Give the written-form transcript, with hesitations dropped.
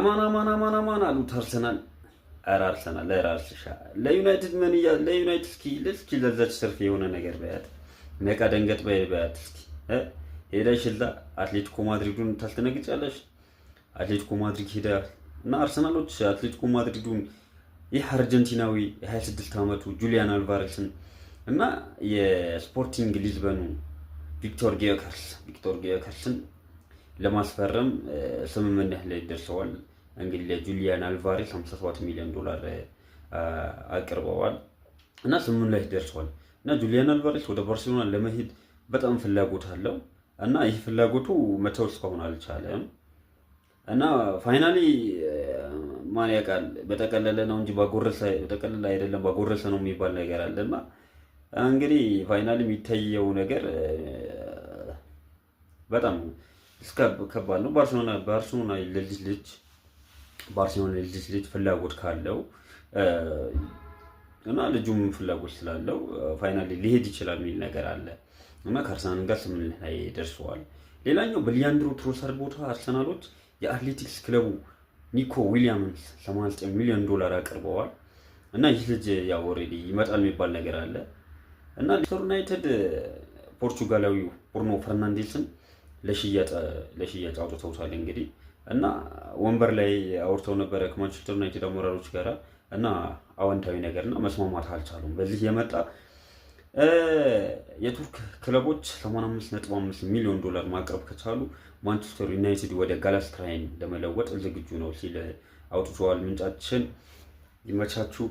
አማን አሉት አርሰናል። ኧረ አርሰናል ለዩናይትድ ምን ለዩናይትድ እስኪ ለዛች ሰርፍ የሆነ ነገር በያት ነቃ ደንገጥ በያት እስኪ ሄደሽ እዛ አትሌቲኮ ማድሪዱን ታስተነግጫለሽ። አትሌቲኮ ማድሪድ ሄዳ እና አርሰናሎች አትሌቲኮ ማድሪዱን ይህ አርጀንቲናዊ የ26 ዓመቱ ጁሊያን አልቫሬስን እና የስፖርቲንግ ሊዝበኑ ቪክቶር ጊዮከርስን ለማስፈረም ስምምነት ላይ ደርሰዋል። እንግዲህ ለጁሊያን አልቫሬስ $57 ሚሊዮን አቅርበዋል እና ስምምነት ላይ ደርሰዋል። እና ጁሊያን አልቫሬስ ወደ ባርሴሎና ለመሄድ በጣም ፍላጎት አለው እና ይህ ፍላጎቱ መተው እስካሁን አልቻለም። እና ፋይናሊ ማን ያውቃል በጠቀለለ ነው እንጂ በጠቀለለ አይደለም ባጎረሰ ነው የሚባል ነገር አለና እንግዲህ ፋይናሊ የሚታየው ነገር በጣም ከባድ ነው። ባርሴሎና ለልጅ ልጅ ፍላጎት ካለው እና ልጁም ፍላጎት ስላለው ፋይናሊ ሊሄድ ይችላል የሚል ነገር አለ እና ከአርሰናል ጋር ስምምነት ላይ ደርሰዋል። ሌላኛው በሊያንድሮ ትሮሳርድ ቦታ አርሰናሎች የአትሌቲክስ ክለቡ ኒኮ ዊሊያምስ $89 ሚሊዮን አቅርበዋል እና ይህ ልጅ ያው ኦልሬዲ ይመጣል የሚባል ነገር አለ እና ማንቸስተር ዩናይትድ ፖርቹጋላዊው ብሩኖ ፈርናንዴስን ለሽያጭ አውጥተውታል እንግዲህ እና ወንበር ላይ አውርተው ነበረ ከማንቸስተር ዩናይትድ አመራሮች ጋር እና አዎንታዊ ነገርና መስማማት አልቻሉም። በዚህ የመጣ የቱርክ ክለቦች $85.5 ሚሊዮን ማቅረብ ከቻሉ ማንቸስተር ዩናይትድ ወደ ጋላታሳራይን ለመለወጥ ዝግጁ ነው ሲል አውጥቷል። ምንጫችን ይመቻችሁ።